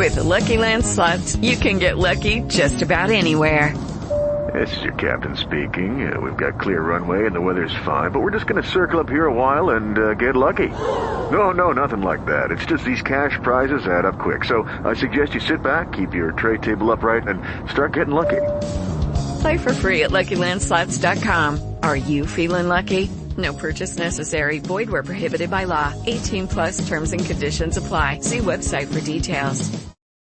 With the Lucky Land Slots, you can get lucky just about anywhere. This is your captain speaking. We've got clear runway and the weather's fine, but we're just going to circle up here a while and get lucky. No, nothing like that. It's just these cash prizes add up quick. So I suggest you sit back, keep your tray table upright, and start getting lucky. Play for free at LuckyLandSlots.com. Are you feeling lucky? No purchase necessary. Void where prohibited by law. 18+ terms and conditions apply. See website for details.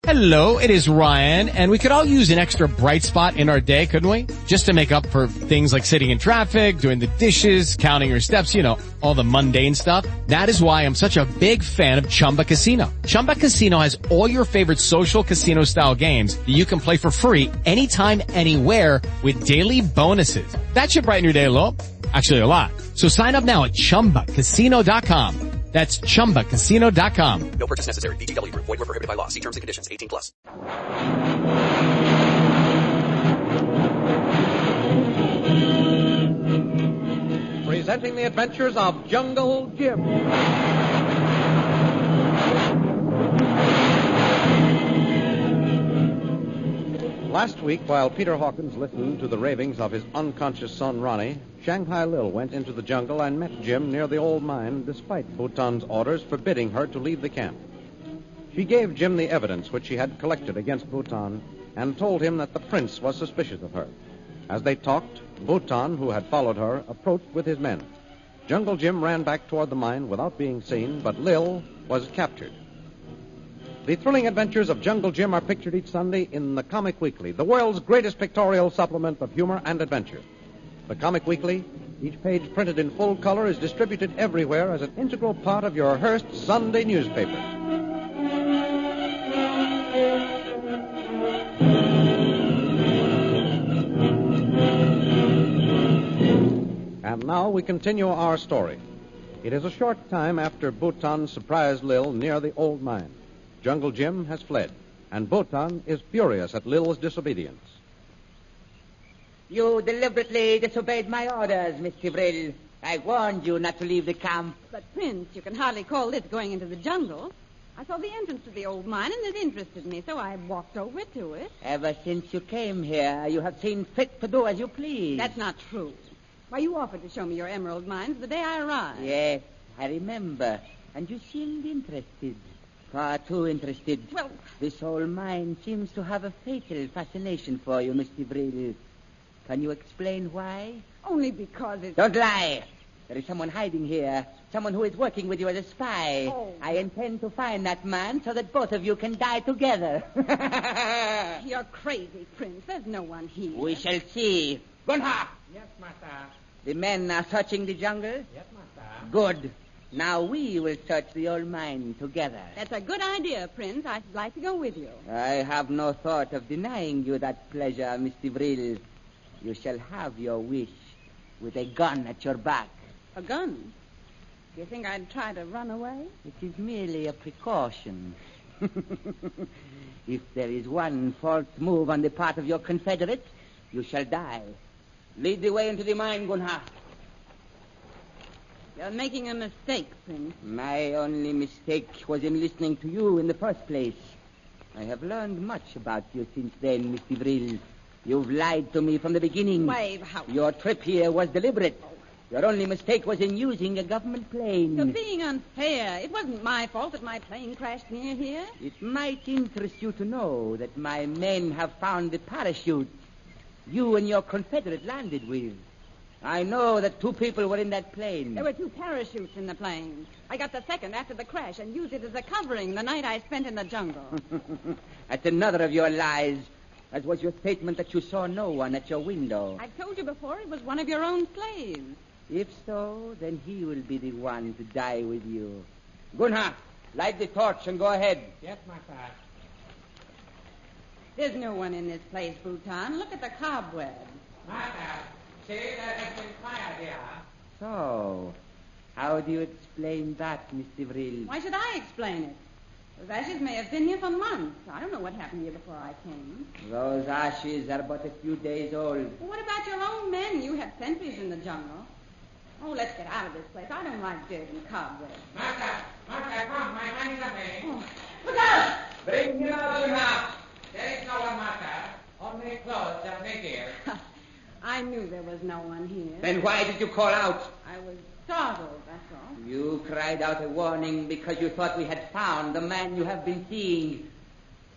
Hello, it is Ryan, and we could all use an extra bright spot in our day, couldn't we? Just to make up for things like sitting in traffic, doing the dishes, counting your steps, all the mundane stuff. That is why I'm such a big fan of Chumba Casino. Chumba Casino has all your favorite social casino-style games that you can play for free anytime, anywhere with daily bonuses. That should brighten your day a little. Actually, a lot. So sign up now at ChumbaCasino.com. That's ChumbaCasino.com. No purchase necessary. VGW Group. Void where prohibited by law. See terms and conditions. 18+. Presenting the adventures of Jungle Jim. Last week, while Peter Hawkins listened to the ravings of his unconscious son, Ronnie, Shanghai Lil went into the jungle and met Jim near the old mine, despite Bhutan's orders forbidding her to leave the camp. She gave Jim the evidence which she had collected against Bhutan and told him that the prince was suspicious of her. As they talked, Bhutan, who had followed her, approached with his men. Jungle Jim ran back toward the mine without being seen, but Lil was captured. The thrilling adventures of Jungle Jim are pictured each Sunday in the Comic Weekly, the world's greatest pictorial supplement of humor and adventure. The Comic Weekly, each page printed in full color, is distributed everywhere as an integral part of your Hearst Sunday newspaper. And now we continue our story. It is a short time after Bhutan surprised Lil near the old mine. Jungle Jim has fled, and Bhutan is furious at Lil's disobedience. You deliberately disobeyed my orders, Mr. Brill. I warned you not to leave the camp. But, Prince, you can hardly call this going into the jungle. I saw the entrance to the old mine, and it interested me, so I walked over to it. Ever since you came here, you have seen fit to do as you please. That's not true. Why, you offered to show me your emerald mines the day I arrived. Yes, I remember. And you seemed interested. Far too interested. Well, this old mine seems to have a fatal fascination for you, Mr. Brill. Can you explain why? only because it's... Don't lie. There is someone hiding here. Someone who is working with you as a spy. Oh. I intend to find that man so that both of you can die together. You're crazy, Prince. There's no one here. We shall see. Gunha! Yes, master. The men are searching the jungle? Yes, master. Good. Now we will search the old mine together. That's a good idea, Prince. I'd like to go with you. I have no thought of denying you that pleasure, Mr. Brill. You shall have your wish with a gun at your back. A gun? Do you think I'd try to run away? It is merely a precaution. If there is one false move on the part of your confederates, you shall die. Lead the way into the mine, Gunha. You're making a mistake, Prince. My only mistake was in listening to you in the first place. I have learned much about you since then, Mr. Brill. You've lied to me from the beginning. Wave house. Your trip here was deliberate. Your only mistake was in using a government plane. You're being unfair. It wasn't my fault that my plane crashed near here. It might interest you to know that my men have found the parachute you and your confederate landed with. I know that 2 people were in that plane. There were 2 parachutes in the plane. I got the second after the crash and used it as a covering the night I spent in the jungle. That's another of your lies, as was your statement that you saw no one at your window. I've told you before it was one of your own slaves. If so, then he will be the one to die with you. Gunha, light the torch and go ahead. Yes, master. There's no one in this place, Bhutan. Look at the cobwebs. Master, see, there has been fire here. So, how do you explain that, Mr. Brill? Why should I explain it? Those ashes may have been here for months. I don't know what happened here before I came. Those ashes are but a few days old. Well, what about your own men? You had sentries in the jungle. Oh, let's get out of this place. I don't like dirt and cobwebs. Master, come, my man is away. Oh, look out! Bring him out I knew there was no one here. Then why did you call out? I was startled, that's all. You cried out a warning because you thought we had found the man you have been seeing.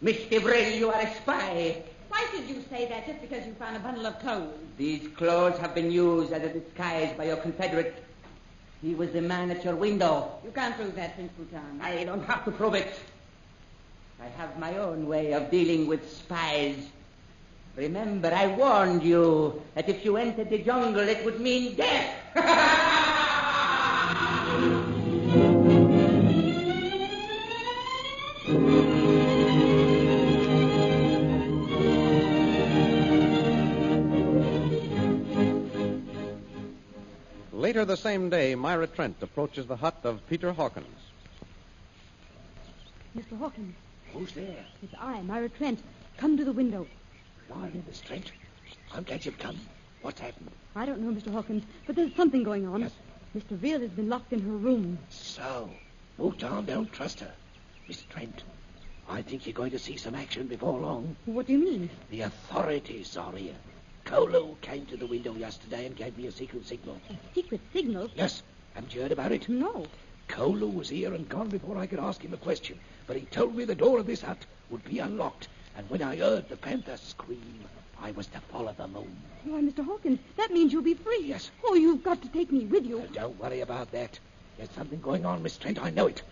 Mr. Brill, you are a spy. Why should you say that just because you found a bundle of clothes? These clothes have been used as a disguise by your confederate. He was the man at your window. You can't prove that, Prince Bhutan. I don't have to prove it. I have my own way of dealing with spies. Remember, I warned you that if you entered the jungle, it would mean death. Later the same day, Myra Trent approaches the hut of Peter Hawkins. Mr. Hawkins. Who's there? It's I, Myra Trent. Come to the window. Why, Miss Trent, I'm glad you've come. What's happened? I don't know, Mr. Hawkins, but there's something going on. Yes. Mr. Real has been locked in her room. So, Bhutan don't trust her. Miss Trent, I think you're going to see some action before long. What do you mean? The authorities are here. Kolu came to the window yesterday and gave me a secret signal. A secret signal? Yes. Haven't you heard about it? No. Kolu was here and gone before I could ask him a question. But he told me the door of this hut would be unlocked. And when I heard the panther scream, I was to follow the moon. Why, Mr. Hawkins, that means you'll be free. Yes. Oh, you've got to take me with you. Don't worry about that. There's something going on, Miss Trent. I know it.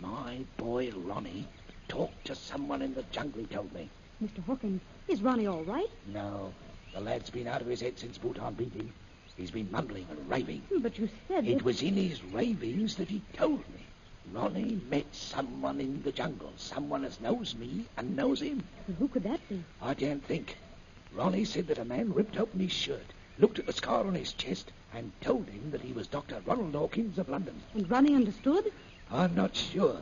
My boy Ronnie talked to someone in the jungle, he told me. Mr. Hawkins, is Ronnie all right? No. The lad's been out of his head since Bhutan beat him. He's been mumbling and raving. But you said It was in his ravings that he told me. Ronnie met someone in the jungle. Someone as knows me and knows him. Who could that be? I can't think. Ronnie said that a man ripped open his shirt, looked at the scar on his chest, and told him that he was Dr. Ronald Hawkins of London. And Ronnie understood? I'm not sure.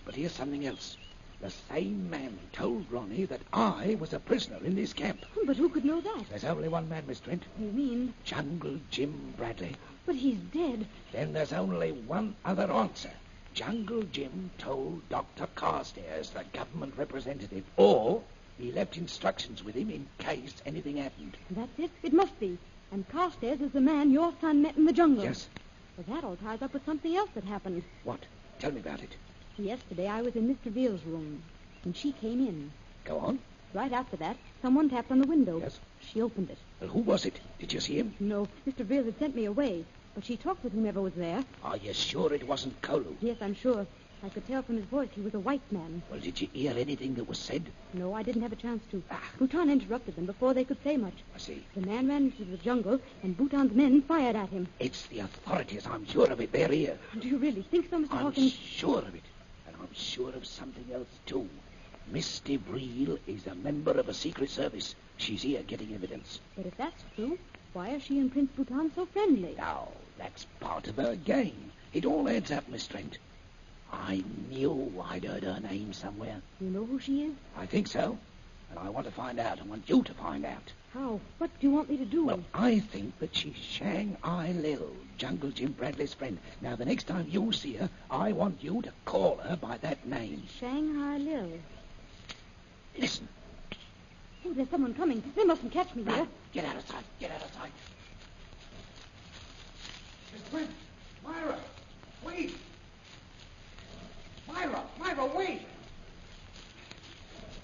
But here's something else. The same man told Ronnie that I was a prisoner in this camp. But who could know that? There's only one man, Miss Trent. You mean? Jungle Jim Bradley. But he's dead. Then there's only one other answer. Jungle Jim told Dr. Carstairs, the government representative, or he left instructions with him in case anything happened. That's it. It must be. And Carstairs is the man your son met in the jungle. Yes. But that all ties up with something else that happened. What? Tell me about it. Yesterday I was in Mr. Veal's room, and she came in. Go on. Right after that, someone tapped on the window. Yes. She opened it. Well, who was it? Did you see him? No, Mr. Veal had sent me away, but she talked with whomever was there. Are you sure it wasn't Kolu? Yes, I'm sure. I could tell from his voice he was a white man. Well, did you hear anything that was said? No, I didn't have a chance to. Ah. Bhutan interrupted them before they could say much. I see. The man ran into the jungle, and Bhutan's men fired at him. It's the authorities. I'm sure of it. They're here. Do you really think so, Mr. I'm Hawkins? sure of it. And I'm sure of something else, too. Miss DeVril is a member of a secret service. She's here getting evidence. But if that's true, why are she and Prince Bhutan so friendly? Now, that's part of her game. It all adds up, Miss Trent. I knew I'd heard her name somewhere. You know who she is? I think so. And I want to find out. I want you to find out. How? What do you want me to do? Well, I think that she's Shanghai Lil, Jungle Jim Bradley's friend. Now, the next time you see her, I want you to call her by that name. Shanghai Lil. Listen. Oh, there's someone coming. They mustn't catch me here. Now, get out of sight. Get out of sight. Miss Trent! Myra! Wait! Myra, wait!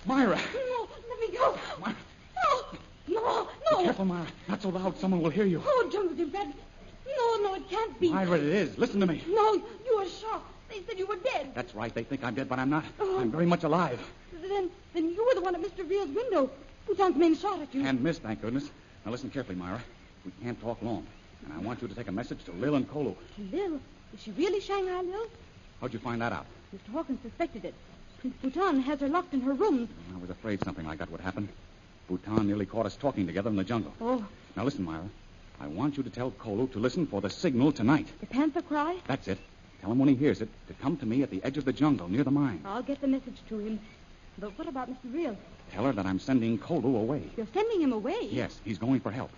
Myra! No, let me go. Myra! No. Be careful, Myra. Not so loud, someone will hear you. Oh, Jungle Jim Bradley. No, it can't be. Myra, it is. Listen to me. No, you were shot. They said you were dead. That's right. They think I'm dead, but I'm not. Oh. I'm very much alive. Then you were the one at Mr. Veal's window. Bhutan's men shot at you. And missed, thank goodness. Now listen carefully, Myra. We can't talk long. And I want you to take a message to Lil and Kolu. Lil? Is she really Shanghai Lil? How'd you find that out? Mr. Hawkins suspected it. Prince Bhutan has her locked in her room. I was afraid something like that would happen. Bhutan nearly caught us talking together in the jungle. Oh. Now listen, Myra. I want you to tell Kolu to listen for the signal tonight. The panther cry? That's it. Tell him when he hears it to come to me at the edge of the jungle near the mine. I'll get the message to him. But what about Mr. Real? Tell her that I'm sending Kolu away. You're sending him away? Yes, he's going for help.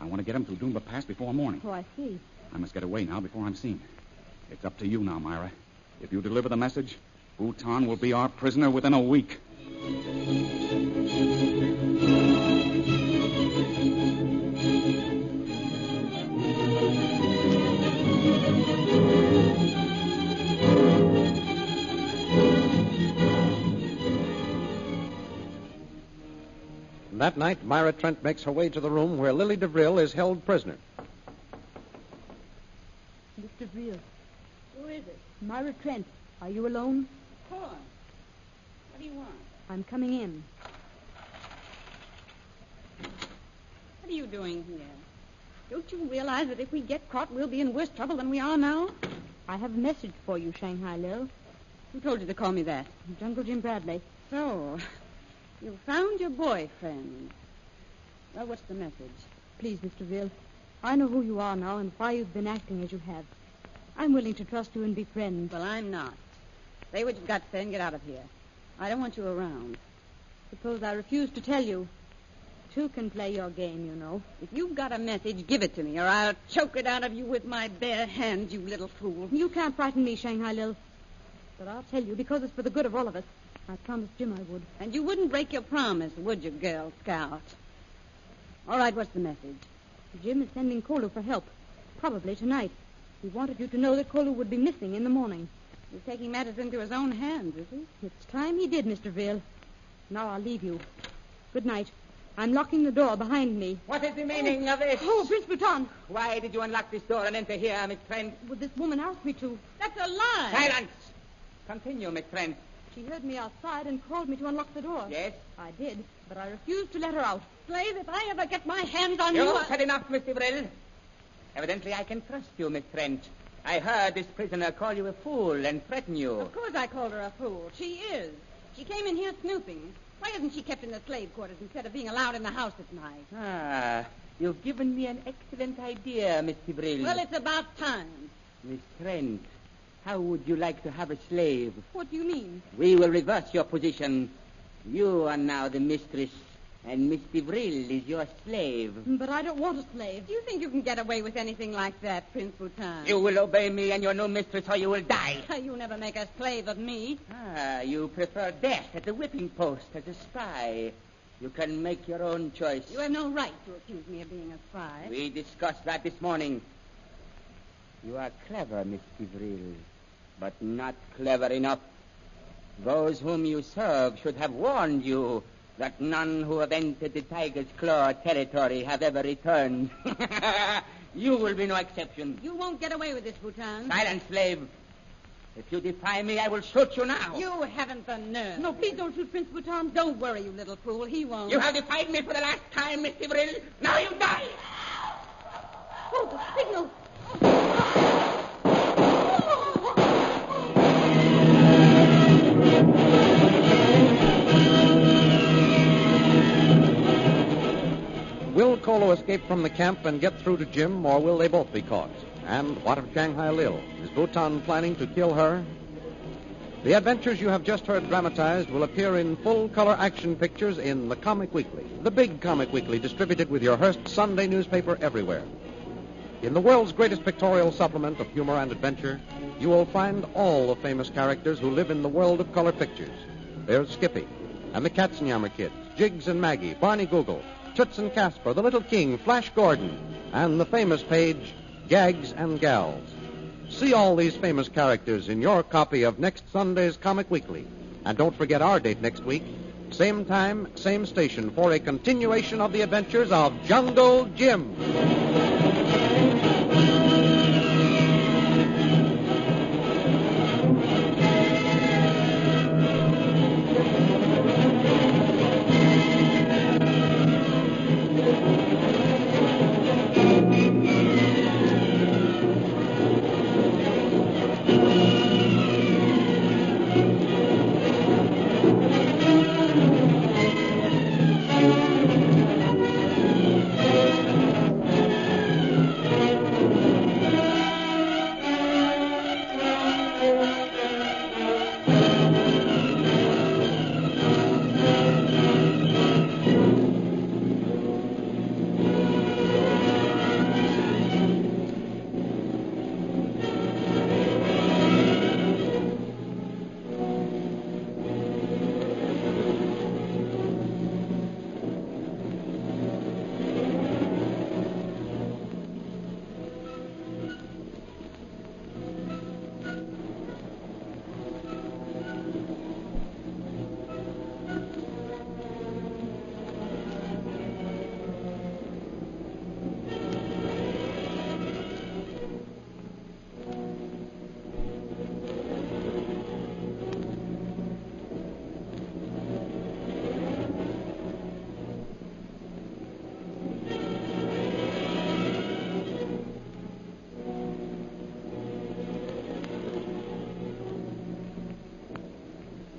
I want to get him to Doomba Pass before morning. Oh, I see. I must get away now before I'm seen. It's up to you now, Myra. If you deliver the message, Bhutan will be our prisoner within a week. That night, Myra Trent makes her way to the room where Lily DeVril is held prisoner. Mr. Vril. Who is it? Myra Trent. Are you alone? Of course. What do you want? I'm coming in. What are you doing here? Don't you realize that if we get caught, we'll be in worse trouble than we are now? I have a message for you, Shanghai Lil. Who told you to call me that? Jungle Jim Bradley. So, you found your boyfriend. Well, what's the message? Please, Mr. Vril. I know who you are now and why you've been acting as you have. I'm willing to trust you and be friends. Well, I'm not. Say what you've got to say and get out of here. I don't want you around. Suppose I refuse to tell you. Two can play your game, you know. If you've got a message, give it to me, or I'll choke it out of you with my bare hands, you little fool. You can't frighten me, Shanghai Lil. But I'll tell you, because it's for the good of all of us. I promised Jim I would. And you wouldn't break your promise, would you, Girl Scout? All right, what's the message? Jim is sending Kolu for help. Probably tonight. He wanted you to know that Kolu would be missing in the morning. He's taking matters into his own hands, is he? It's time he did, Mr. Vril. Now I'll leave you. Good night. I'm locking the door behind me. What is the meaning of this? Oh, Prince Bhutan. Why did you unlock this door and enter here, Miss Trent? Well, this woman asked me to. That's a lie. Silence! Continue, Miss Trent. She heard me outside and called me to unlock the door. Yes? I did, but I refused to let her out. Slave, if I ever get my hands on you... You've said enough, Mr. Vril. Evidently, I can trust you, Miss Trent. I heard this prisoner call you a fool and threaten you. Of course I called her a fool. She is. She came in here snooping. Why isn't she kept in the slave quarters instead of being allowed in the house at night? Ah, you've given me an excellent idea, Mr. Vril. Well, it's about time. Miss Trent, how would you like to have a slave? What do you mean? We will reverse your position. You are now the mistress, and Mr. Vril is your slave. But I don't want a slave. Do you think you can get away with anything like that, Prince Bhutan? You will obey me and your new mistress, or you will die. You never make a slave of me. Ah, you prefer death at the whipping post as a spy. You can make your own choice. You have no right to accuse me of being a spy. We discussed that this morning. You are clever, Mr. Vril, but not clever enough. Those whom you serve should have warned you that none who have entered the tiger's claw territory have ever returned. You will be no exception. You won't get away with this, Bhutan. Silence, slave. If you defy me, I will shoot you now. You haven't the nerve. No, please don't shoot Prince Bhutan. Don't worry, you little fool. He won't. You have defied me for the last time, Mr. Vril. Now you die. Oh, the signal. Will Kolu escape from the camp and get through to Jim, or will they both be caught? And what of Shanghai Lil? Is Bhutan planning to kill her? The adventures you have just heard dramatized will appear in full-color action pictures in the Comic Weekly, the big Comic Weekly distributed with your Hearst Sunday newspaper everywhere. In the world's greatest pictorial supplement of humor and adventure, you will find all the famous characters who live in the world of color pictures. There's Skippy, and the Katzenjammer Kids, Jiggs and Maggie, Barney Google, Toots and Casper, the Little King, Flash Gordon, and the famous page, Gags and Gals. See all these famous characters in your copy of next Sunday's Comic Weekly. And don't forget our date next week, same time, same station, for a continuation of the adventures of Jungle Jim.